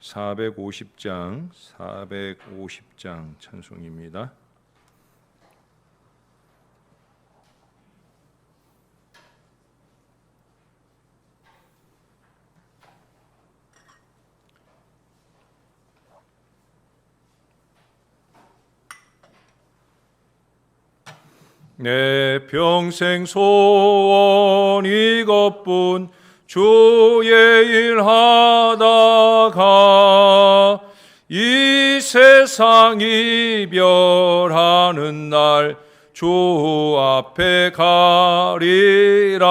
450장 찬송입니다. 내 평생 소원 이것뿐 주의 일 하다가 이 세상 이별하는 날 주 앞에 가리라.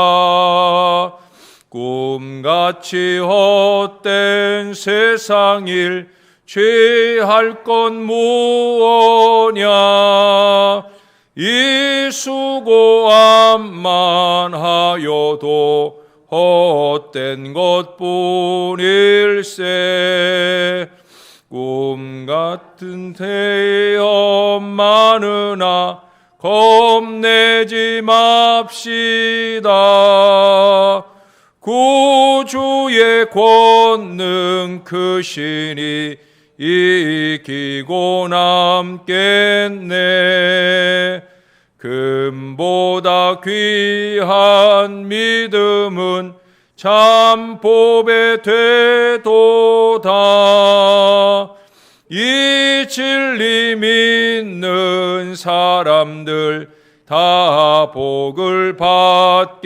꿈같이 헛된 세상 일 취할 건 무엇냐. 이 수고함만 하여도 헛된 것뿐일세. 꿈같은 태연 많으나 겁내지 맙시다. 구주의 권능 크시니 이기고 남겠네. 금보다 귀한 믿음은 참 보배 되도다. 이 진리 믿는 사람들 다 복을 받겠네.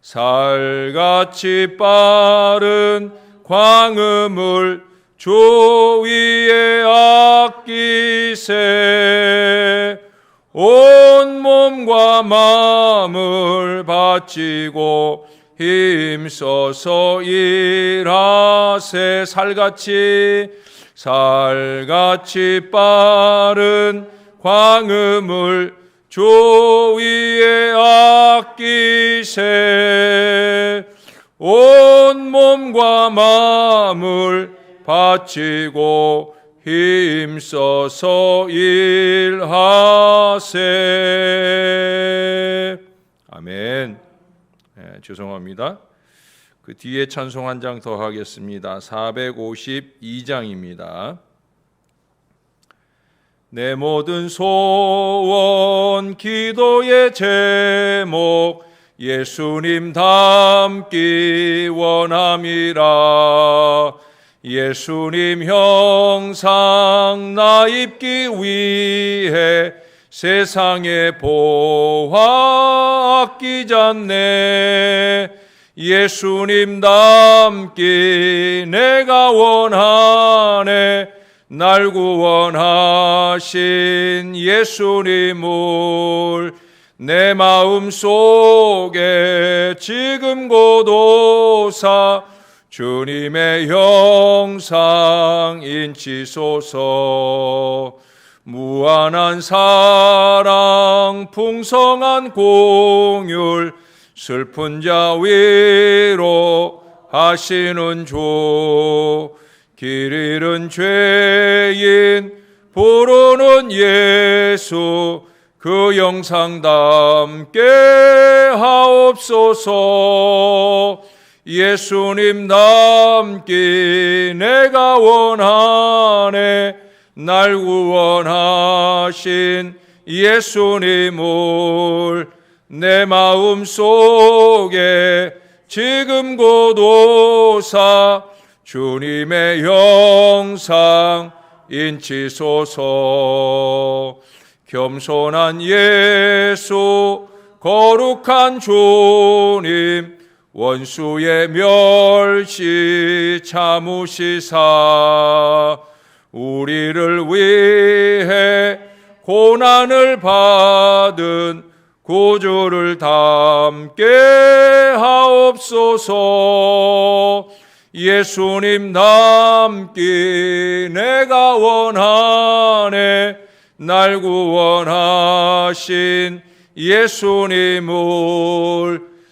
살같이 빠른 광음을 주 위에 아끼세. 온 몸과 마음을 바치고 힘써서 일하세. 살같이 빠른 광음을 주 위에 아끼세. 온 몸과 마음을 바치고 힘써서 일하세. 아멘. 죄송합니다. 그 뒤에 찬송 한 장 더 하겠습니다. 452장입니다. 내 모든 소원 기도의 제목 예수님 닮기 원함이라. 예수님 형상 나 입기 위해 세상의 보화 아끼잖네. 예수님 닮기 내가 원하네. 날 구원하신 예수님을 내 마음 속에 지금 고도사 주님의 형상 인치소서. 무한한 사랑 풍성한 공율 슬픈 자 위로 하시는 주. 길 잃은 죄인 부르는 예수 그 영상 담게 하옵소서. 예수님 닮기 내가 원하네. 날 구원하신 예수님을 내 마음 속에 지금 고도사 주님의 형상 인치소서. 겸손한 예수 거룩한 주님 원수의 멸시 참으시사 우리를 위해 고난을 받은 구주를 닮게 하옵소서. 예수님 닮기 내가 원하네. 날 구원하신 예수님을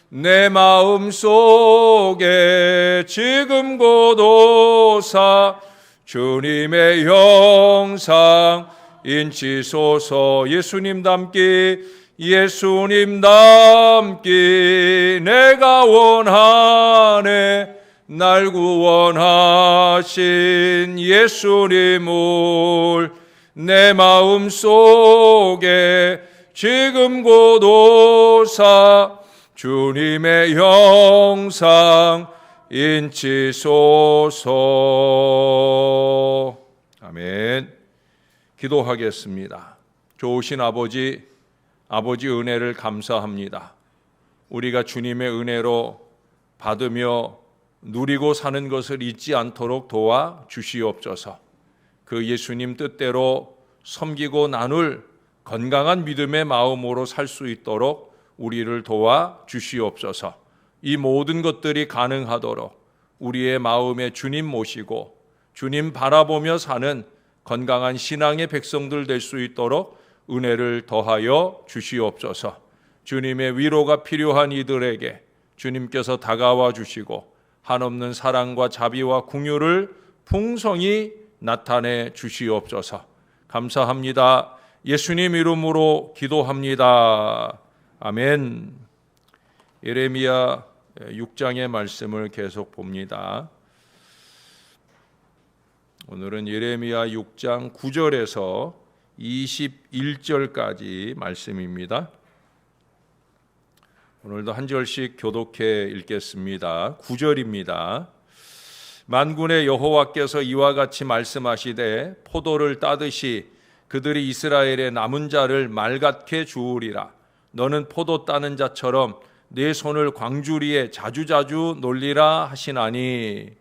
내 마음 속에 지금 고도사 주님의 형상 인치소서. 예수님 닮기 내가 원하네. 날 구원하신 예수님을 내 마음 속에 지금 곧 오사 주님의 형상 인치소서. 아멘. 기도하겠습니다. 좋으신 아버지 은혜를 감사합니다. 우리가 주님의 은혜로 받으며 누리고 사는 것을 잊지 않도록 도와 주시옵소서. 그 예수님 뜻대로 섬기고 나눌 건강한 믿음의 마음으로 살 수 있도록 우리를 도와 주시옵소서. 이 모든 것들이 가능하도록 우리의 마음에 주님 모시고 주님 바라보며 사는 건강한 신앙의 백성들 될 수 있도록 은혜를 더하여 주시옵소서. 주님의 위로가 필요한 이들에게 주님께서 다가와 주시고 한없는 사랑과 자비와 긍휼을 풍성히 나타내 주시옵소서. 감사합니다. 예수님 이름으로 기도합니다. 아멘. 예레미야 6장의 말씀을 계속 봅니다. 오늘은 예레미야 6장 9절에서 21절까지 말씀입니다. 오늘도 한 절씩 교독해 읽겠습니다. 9절입니다. 만군의 여호와께서 이와 같이 말씀하시되 포도를 따듯이 그들이 이스라엘의 남은 자를 맑게 주우리라. 너는 포도 따는 자처럼 네 손을 광주리에 자주자주 놀리라 하시나니.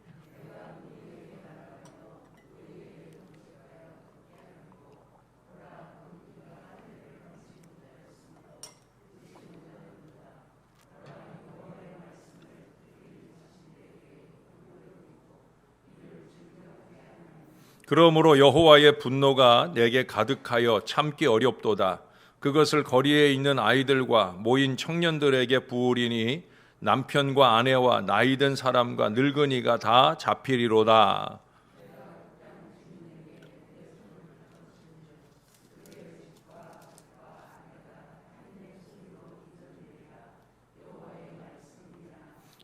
그러므로 여호와의 분노가 내게 가득하여 참기 어렵도다. 그것을 거리에 있는 아이들과 모인 청년들에게 부으리니 남편과 아내와 나이든 사람과 늙은이가 다 잡히리로다.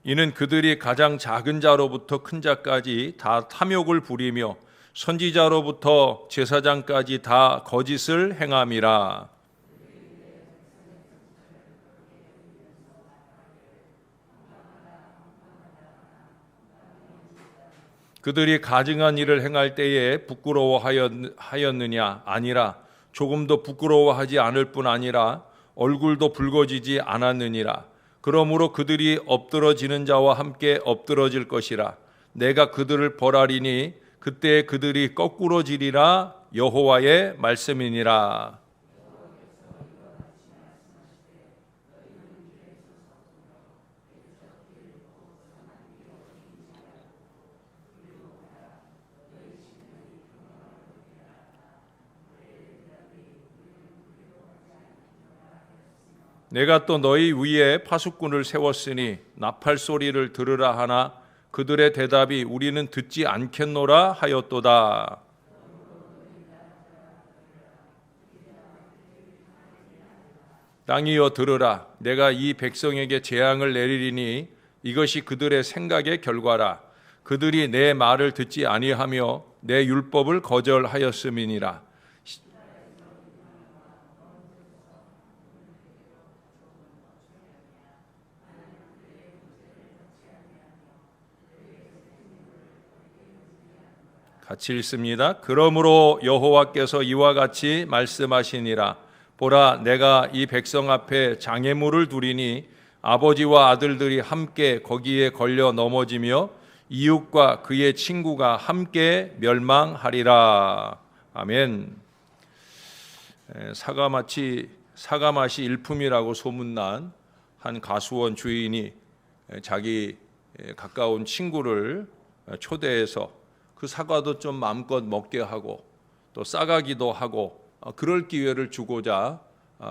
이는 그들이 가장 작은 자로부터 큰 자까지 다 탐욕을 부리며 선지자로부터 제사장까지 다 거짓을 행함이라. 그들이 가증한 일을 행할 때에 부끄러워하였느냐? 아니라 조금도 부끄러워하지 않을 뿐 아니라 얼굴도 붉어지지 않았느니라. 그러므로 그들이 엎드러지는 자와 함께 엎드러질 것이라. 내가 그들을 벌하리니 그때 그들이 거꾸러지리라. 여호와의 말씀이니라. 내가 또 너희 위에 파수꾼을 세웠으니 나팔 소리를 들으라 하나 그들의 대답이 우리는 듣지 않겠노라 하였도다. 땅이여 들으라. 내가 이 백성에게 재앙을 내리리니 이것이 그들의 생각의 결과라. 그들이 내 말을 듣지 아니하며 내 율법을 거절하였음이니라. 같이 읽습니다. 그러므로 여호와께서 이와 같이 말씀하시니라. 보라, 내가 이 백성 앞에 장애물을 두리니 아버지와 아들들이 함께 거기에 걸려 넘어지며 이웃과 그의 친구가 함께 멸망하리라. 아멘. 사과맛이 일품이라고 소문난 한 가수원 주인이 자기 가까운 친구를 초대해서 그 사과도 좀 마음껏 먹게 하고 또 싸가기도 하고 그럴 기회를 주고자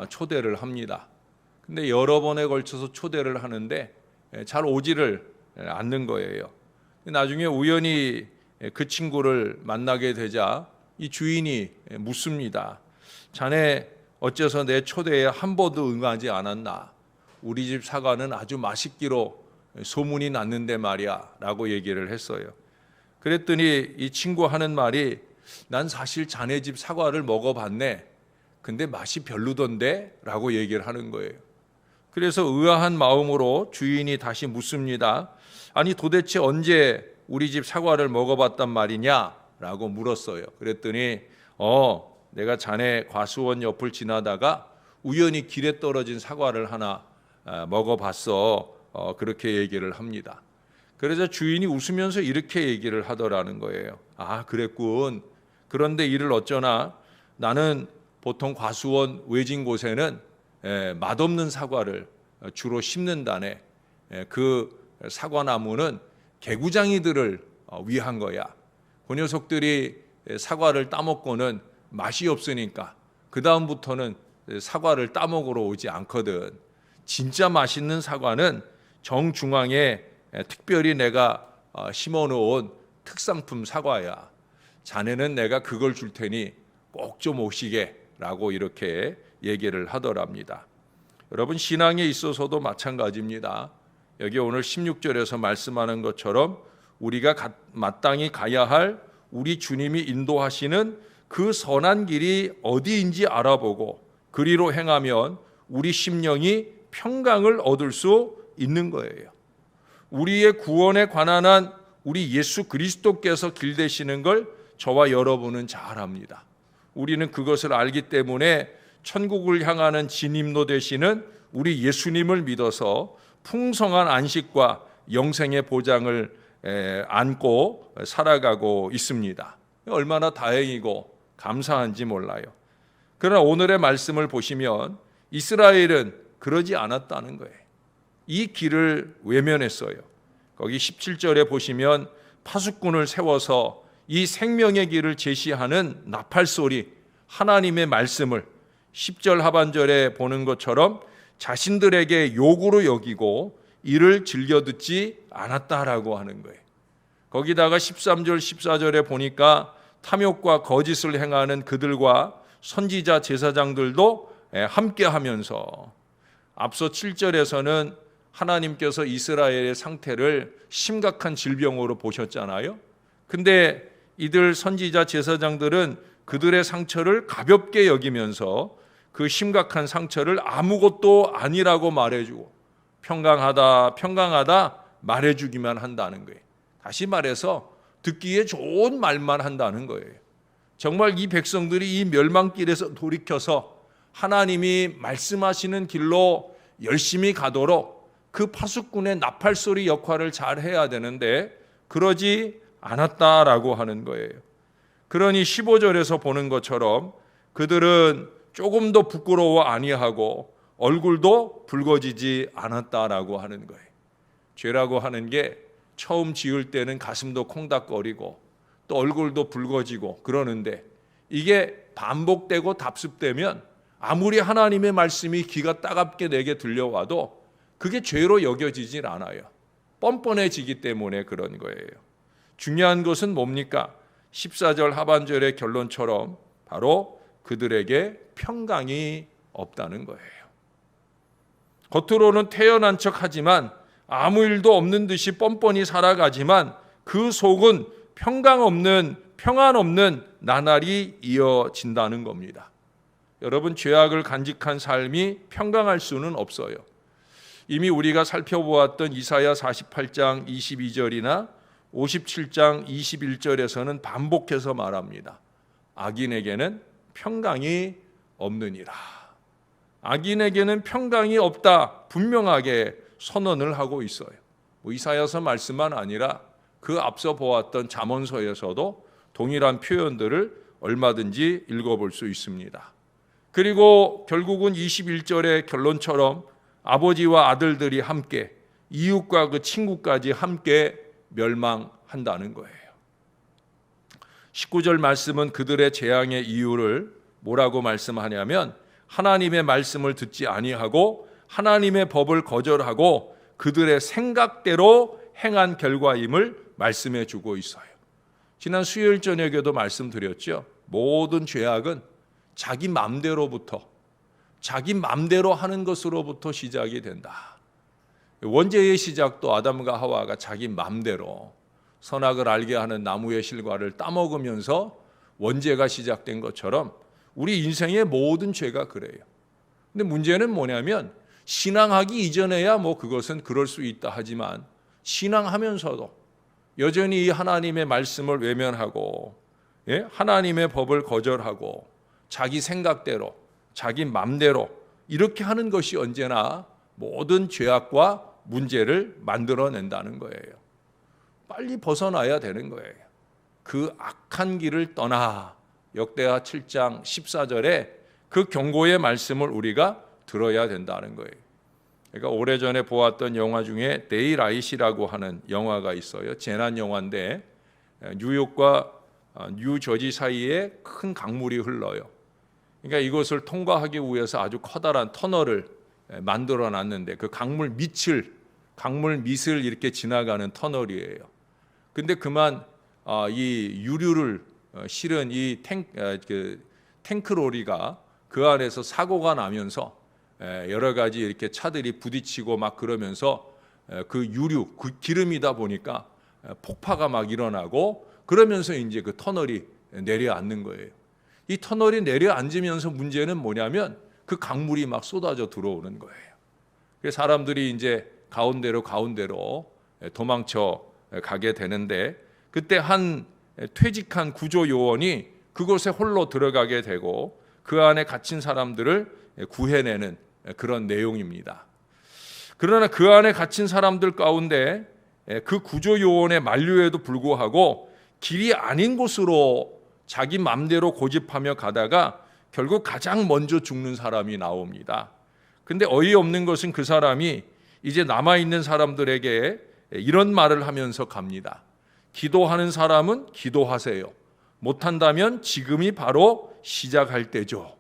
초대를 합니다. 근데 여러 번에 걸쳐서 초대를 하는데 잘 오지를 않는 거예요. 나중에 우연히 그 친구를 만나게 되자 이 주인이 묻습니다. 자네 어째서 내 초대에 한 번도 응하지 않았나? 우리 집 사과는 아주 맛있기로 소문이 났는데 말이야 라고 얘기를 했어요. 그랬더니 이 친구 하는 말이, 난 사실 자네 집 사과를 먹어봤네. 근데 맛이 별로던데 라고 얘기를 하는 거예요. 그래서 의아한 마음으로 주인이 다시 묻습니다. 아니 도대체 언제 우리 집 사과를 먹어봤단 말이냐 라고 물었어요. 그랬더니 내가 자네 과수원 옆을 지나다가 우연히 길에 떨어진 사과를 하나 먹어봤어. 그렇게 얘기를 합니다. 그래서 주인이 웃으면서 이렇게 얘기를 하더라는 거예요. 아, 그랬군. 그런데 이를 어쩌나 나는 보통 과수원 외진 곳에는 맛없는 사과를 주로 심는다네. 그 사과나무는 개구장이들을 위한 거야. 그 녀석들이 사과를 따먹고는 맛이 없으니까 그 다음부터는 사과를 따먹으러 오지 않거든. 진짜 맛있는 사과는 정중앙에 특별히 내가 심어놓은 특상품 사과야. 자네는 내가 그걸 줄 테니 꼭 좀 오시게 라고 이렇게 얘기를 하더랍니다. 여러분, 신앙에 있어서도 마찬가지입니다. 여기 오늘 16절에서 말씀하는 것처럼 우리가 마땅히 가야 할 우리 주님이 인도하시는 그 선한 길이 어디인지 알아보고 그리로 행하면 우리 심령이 평강을 얻을 수 있는 거예요. 우리의 구원에 관한 한 우리 예수 그리스도께서 길 되시는 걸 저와 여러분은 잘 압니다. 우리는 그것을 알기 때문에 천국을 향하는 진입로 되시는 우리 예수님을 믿어서 풍성한 안식과 영생의 보장을 안고 살아가고 있습니다. 얼마나 다행이고 감사한지 몰라요. 그러나 오늘의 말씀을 보시면 이스라엘은 그러지 않았다는 거예요. 이 길을 외면했어요. 거기 17절에 보시면 파수꾼을 세워서 이 생명의 길을 제시하는 나팔소리, 하나님의 말씀을 10절 하반절에 보는 것처럼 자신들에게 욕으로 여기고 이를 즐겨 듣지 않았다라고 하는 거예요. 거기다가 13절 14절에 보니까 탐욕과 거짓을 행하는 그들과 선지자 제사장들도 함께 하면서, 앞서 7절에서는 하나님께서 이스라엘의 상태를 심각한 질병으로 보셨잖아요. 근데 이들 선지자 제사장들은 그들의 상처를 가볍게 여기면서 그 심각한 상처를 아무것도 아니라고 말해주고 평강하다 말해주기만 한다는 거예요. 다시 말해서 듣기에 좋은 말만 한다는 거예요. 정말 이 백성들이 이 멸망길에서 돌이켜서 하나님이 말씀하시는 길로 열심히 가도록 그 파수꾼의 나팔소리 역할을 잘 해야 되는데 그러지 않았다라고 하는 거예요. 그러니 15절에서 보는 것처럼 그들은 조금도 부끄러워 아니하고 얼굴도 붉어지지 않았다라고 하는 거예요. 죄라고 하는 게 처음 지을 때는 가슴도 콩닥거리고 또 얼굴도 붉어지고 그러는데 이게 반복되고 답습되면 아무리 하나님의 말씀이 귀가 따갑게 내게 들려와도 그게 죄로 여겨지질 않아요. 뻔뻔해지기 때문에 그런 거예요. 중요한 것은 뭡니까? 14절 하반절의 결론처럼 바로 그들에게 평강이 없다는 거예요. 겉으로는 태연한 척하지만 아무 일도 없는 듯이 뻔뻔히 살아가지만 그 속은 평안 없는 나날이 이어진다는 겁니다. 여러분, 죄악을 간직한 삶이 평강할 수는 없어요. 이미 우리가 살펴보았던 이사야 48장 22절이나 57장 21절에서는 반복해서 말합니다. 악인에게는 평강이 없느니라. 악인에게는 평강이 없다 분명하게 선언을 하고 있어요. 이사야서 말씀만 아니라 그 앞서 보았던 잠언서에서도 동일한 표현들을 얼마든지 읽어볼 수 있습니다. 그리고 결국은 21절의 결론처럼 아버지와 아들들이 함께 이웃과 그 친구까지 함께 멸망한다는 거예요. 19절 말씀은 그들의 재앙의 이유를 뭐라고 말씀하냐면 하나님의 말씀을 듣지 아니하고 하나님의 법을 거절하고 그들의 생각대로 행한 결과임을 말씀해 주고 있어요. 지난 수요일 저녁에도 말씀드렸죠. 모든 죄악은 자기 맘대로 하는 것으로부터 시작이 된다. 원죄의 시작도 아담과 하와가 자기 맘대로 선악을 알게 하는 나무의 실과를 따먹으면서 원죄가 시작된 것처럼 우리 인생의 모든 죄가 그래요. 근데 문제는 뭐냐면 신앙하기 이전에야 뭐 그것은 그럴 수 있다 하지만 신앙하면서도 여전히 하나님의 말씀을 외면하고 하나님의 법을 거절하고 자기 생각대로 자기 맘대로 이렇게 하는 것이 언제나 모든 죄악과 문제를 만들어낸다는 거예요. 빨리 벗어나야 되는 거예요. 그 악한 길을 떠나. 역대하 7장 14절에 그 경고의 말씀을 우리가 들어야 된다는 거예요. 그러니까 오래전에 보았던 영화 중에 데이라이트라고 하는 영화가 있어요. 재난 영화인데 뉴욕과 뉴저지 사이에 큰 강물이 흘러요. 그러니까 이것을 통과하기 위해서 아주 커다란 터널을 만들어 놨는데 그 강물 밑을 이렇게 지나가는 터널이에요. 근데 그만 이 유류를 실은 이 탱크로리가 그 안에서 사고가 나면서 여러 가지 이렇게 차들이 부딪히고 막 그러면서 그 유류, 그 기름이다 보니까 폭파가 막 일어나고 그러면서 이제 그 터널이 내려앉는 거예요. 이 터널이 내려앉으면서 문제는 뭐냐면 그 강물이 막 쏟아져 들어오는 거예요. 그래서 사람들이 이제 가운데로 도망쳐 가게 되는데 그때 한 퇴직한 구조 요원이 그곳에 홀로 들어가게 되고 그 안에 갇힌 사람들을 구해내는 그런 내용입니다. 그러나 그 안에 갇힌 사람들 가운데 그 구조 요원의 만류에도 불구하고 길이 아닌 곳으로 자기 맘대로 고집하며 가다가 결국 가장 먼저 죽는 사람이 나옵니다. 근데 어이없는 것은 그 사람이 이제 남아있는 사람들에게 이런 말을 하면서 갑니다. 기도하는 사람은 기도하세요. 못한다면 지금이 바로 시작할 때죠.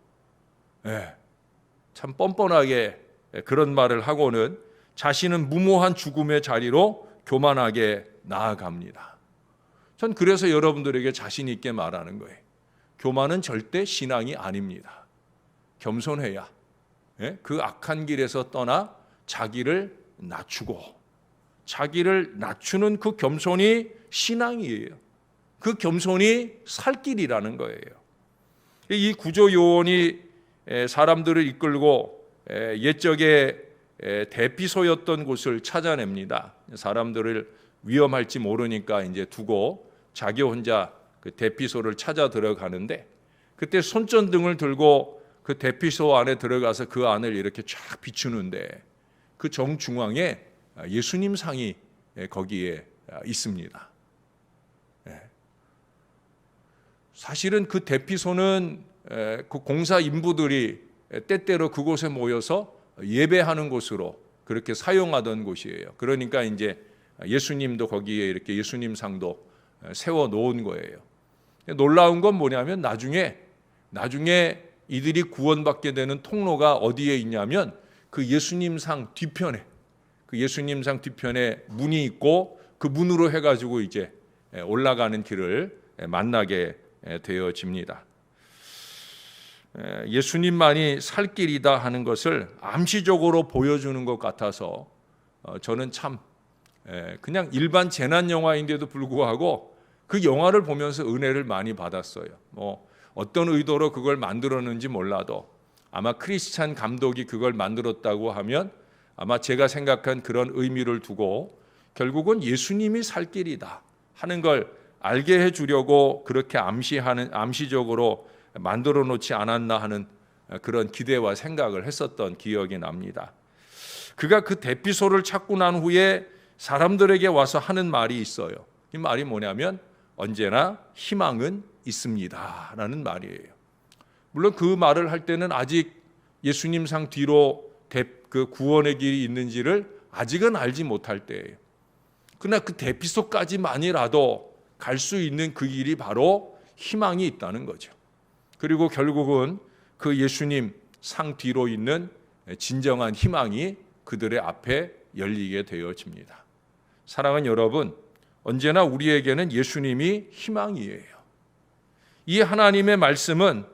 참 뻔뻔하게 그런 말을 하고는 자신은 무모한 죽음의 자리로 교만하게 나아갑니다. 전 그래서 여러분들에게 자신 있게 말하는 거예요. 교만은 절대 신앙이 아닙니다. 겸손해야 그 악한 길에서 떠나 자기를 낮추고 자기를 낮추는 그 겸손이 신앙이에요. 그 겸손이 살 길이라는 거예요. 이 구조 요원이 사람들을 이끌고 옛적에 대피소였던 곳을 찾아냅니다. 사람들을 위험할지 모르니까 이제 두고 자기 혼자 그 대피소를 찾아 들어가는데 그때 손전등을 들고 그 대피소 안에 들어가서 그 안을 이렇게 쫙 비추는데 그 정중앙에 예수님 상이 거기에 있습니다. 사실은 그 대피소는 그 공사 인부들이 때때로 그곳에 모여서 예배하는 곳으로 그렇게 사용하던 곳이에요. 그러니까 이제 예수님도 거기에 이렇게 예수님 상도 세워 놓은 거예요. 놀라운 건 뭐냐면 나중에 이들이 구원받게 되는 통로가 어디에 있냐면 그 예수님 상 뒤편에 문이 있고 그 문으로 해가지고 이제 올라가는 길을 만나게 되어집니다. 예수님만이 살 길이다 하는 것을 암시적으로 보여주는 것 같아서 저는 참 그냥 일반 재난 영화인데도 불구하고 그 영화를 보면서 은혜를 많이 받았어요. 뭐 어떤 의도로 그걸 만들었는지 몰라도 아마 크리스찬 감독이 그걸 만들었다고 하면 아마 제가 생각한 그런 의미를 두고 결국은 예수님이 살 길이다 하는 걸 알게 해주려고 그렇게 암시적으로 만들어 놓지 않았나 하는 그런 기대와 생각을 했었던 기억이 납니다. 그가 그 대피소를 찾고 난 후에 사람들에게 와서 하는 말이 있어요. 이 말이 뭐냐면 언제나 희망은 있습니다 라는 말이에요. 물론 그 말을 할 때는 아직 예수님 상 뒤로 그 구원의 길이 있는지를 아직은 알지 못할 때예요. 그러나 그 대피소까지만이라도 갈 수 있는 그 길이 바로 희망이 있다는 거죠. 그리고 결국은 그 예수님 상 뒤로 있는 진정한 희망이 그들의 앞에 열리게 되어집니다. 사랑하는 여러분, 언제나 우리에게는 예수님이 희망이에요. 이 하나님의 말씀은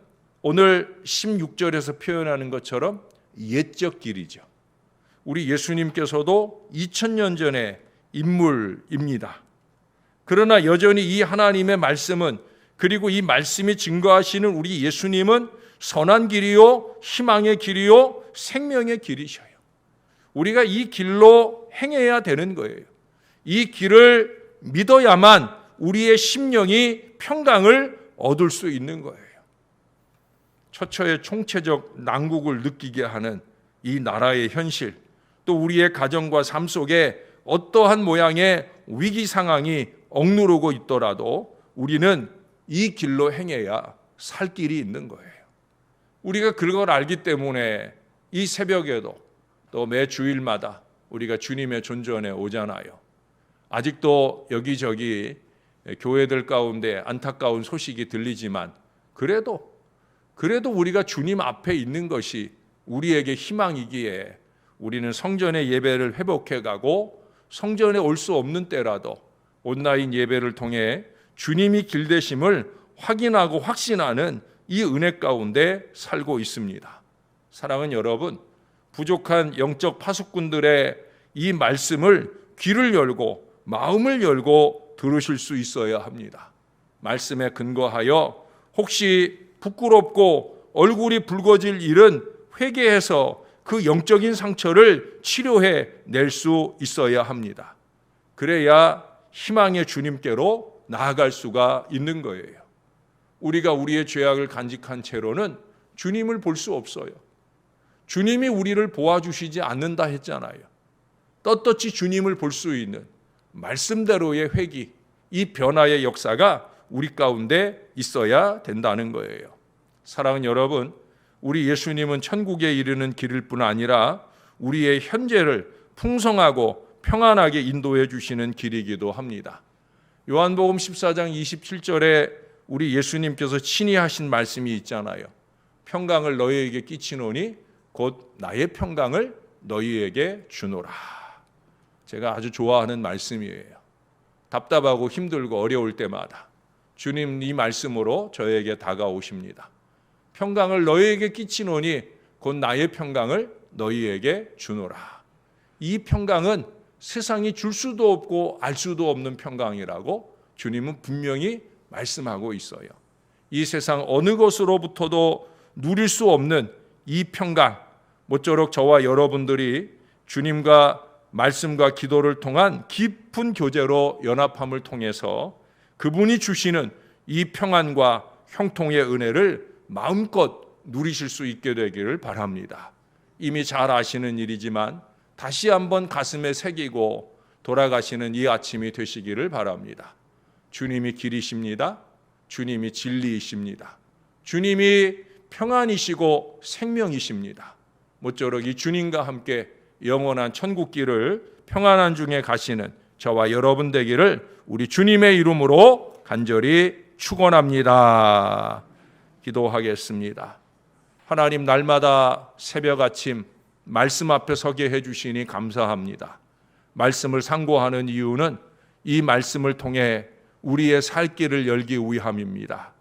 오늘 16절에서 표현하는 것처럼 옛적 길이죠. 우리 예수님께서도 2000년 전의 인물입니다. 그러나 여전히 이 하나님의 말씀은, 그리고 이 말씀이 증거하시는 우리 예수님은 선한 길이요, 희망의 길이요, 생명의 길이셔요. 우리가 이 길로 행해야 되는 거예요. 이 길을 믿어야만 우리의 심령이 평강을 얻을 수 있는 거예요. 처처의 총체적 난국을 느끼게 하는 이 나라의 현실, 또 우리의 가정과 삶 속에 어떠한 모양의 위기 상황이 억누르고 있더라도 우리는 이 길로 행해야 살 길이 있는 거예요. 우리가 그걸 알기 때문에 이 새벽에도 또 매 주일마다 우리가 주님의 존전에 오잖아요. 아직도 여기저기 교회들 가운데 안타까운 소식이 들리지만 그래도 우리가 주님 앞에 있는 것이 우리에게 희망이기에 우리는 성전의 예배를 회복해가고 성전에 올 수 없는 때라도 온라인 예배를 통해 주님이 길 되심을 확인하고 확신하는 이 은혜 가운데 살고 있습니다. 사랑하는 여러분, 부족한 영적 파수꾼들의 이 말씀을 귀를 열고 마음을 열고 들으실 수 있어야 합니다. 말씀에 근거하여 혹시 부끄럽고 얼굴이 붉어질 일은 회개해서 그 영적인 상처를 치료해 낼 수 있어야 합니다. 그래야 희망의 주님께로 나아갈 수가 있는 거예요. 우리가 우리의 죄악을 간직한 채로는 주님을 볼 수 없어요. 주님이 우리를 보아주시지 않는다 했잖아요. 떳떳이 주님을 볼 수 있는 말씀대로의 회개, 이 변화의 역사가 우리 가운데 있어야 된다는 거예요. 사랑하는 여러분, 우리 예수님은 천국에 이르는 길일 뿐 아니라 우리의 현재를 풍성하고 평안하게 인도해 주시는 길이기도 합니다. 요한복음 14장 27절에 우리 예수님께서 친히 하신 말씀이 있잖아요. 평강을 너희에게 끼치노니 곧 나의 평강을 너희에게 주노라. 제가 아주 좋아하는 말씀이에요. 답답하고 힘들고 어려울 때마다 주님 이 말씀으로 저에게 다가오십니다. 평강을 너희에게 끼치노니 곧 나의 평강을 너희에게 주노라. 이 평강은 세상이 줄 수도 없고 알 수도 없는 평강이라고 주님은 분명히 말씀하고 있어요. 이 세상 어느 것으로부터도 누릴 수 없는 이 평강, 모쪼록 저와 여러분들이 주님과 말씀과 기도를 통한 깊은 교제로 연합함을 통해서 그분이 주시는 이 평안과 형통의 은혜를 마음껏 누리실 수 있게 되기를 바랍니다. 이미 잘 아시는 일이지만 다시 한번 가슴에 새기고 돌아가시는 이 아침이 되시기를 바랍니다. 주님이 길이십니다. 주님이 진리이십니다. 주님이 평안이시고 생명이십니다. 모쪼록 이 주님과 함께 영원한 천국길을 평안한 중에 가시는 저와 여러분 되기를 우리 주님의 이름으로 간절히 축원합니다. 기도하겠습니다. 하나님, 날마다 새벽 아침 말씀 앞에 서게 해주시니 감사합니다. 말씀을 상고하는 이유는 이 말씀을 통해 우리의 살 길을 열기 위함입니다.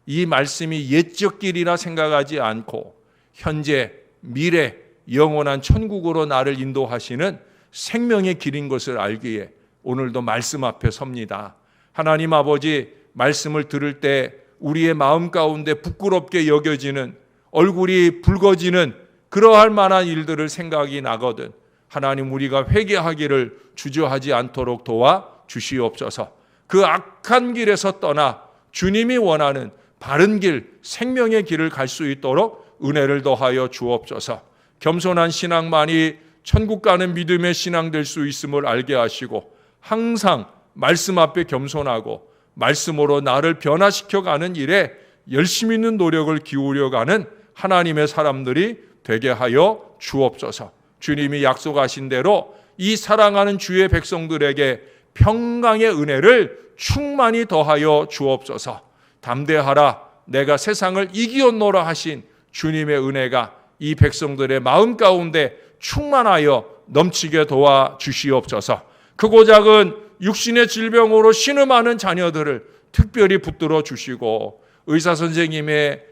이 말씀이 옛적 길이라 생각하지 않고 현재, 미래, 영원한 천국으로 나를 인도하시는 생명의 길인 것을 알기에 오늘도 말씀 앞에 섭니다. 하나님 아버지, 말씀을 들을 때 우리의 마음 가운데 부끄럽게 여겨지는, 얼굴이 붉어지는 그러할 만한 일들을 생각이 나거든 하나님, 우리가 회개하기를 주저하지 않도록 도와 주시옵소서. 그 악한 길에서 떠나 주님이 원하는 바른 길, 생명의 길을 갈 수 있도록 은혜를 더하여 주옵소서. 겸손한 신앙만이 천국 가는 믿음의 신앙 될 수 있음을 알게 하시고 항상 말씀 앞에 겸손하고 말씀으로 나를 변화시켜가는 일에 열심히 있는 노력을 기울여가는 하나님의 사람들이 되게 하여 주옵소서. 주님이 약속하신 대로 이 사랑하는 주의 백성들에게 평강의 은혜를 충만히 더하여 주옵소서. 담대하라, 내가 세상을 이기었노라 하신 주님의 은혜가 이 백성들의 마음 가운데 충만하여 넘치게 도와 주시옵소서. 크고 작은 육신의 질병으로 신음하는 자녀들을 특별히 붙들어 주시고 의사 선생님의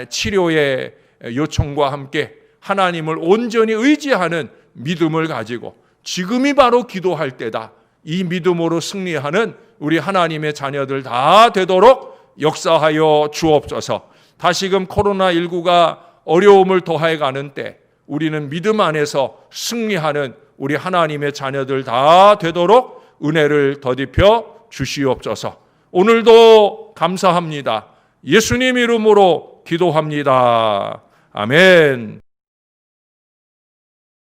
치료의 요청과 함께 하나님을 온전히 의지하는 믿음을 가지고 지금이 바로 기도할 때다, 이 믿음으로 승리하는 우리 하나님의 자녀들 다 되도록 역사하여 주옵소서. 다시금 코로나19가 어려움을 더해 가는 때 우리는 믿음 안에서 승리하는 우리 하나님의 자녀들 다 되도록 은혜를 더딥혀 주시옵소서. 오늘도 감사합니다. 예수님 이름으로 기도합니다. 아멘.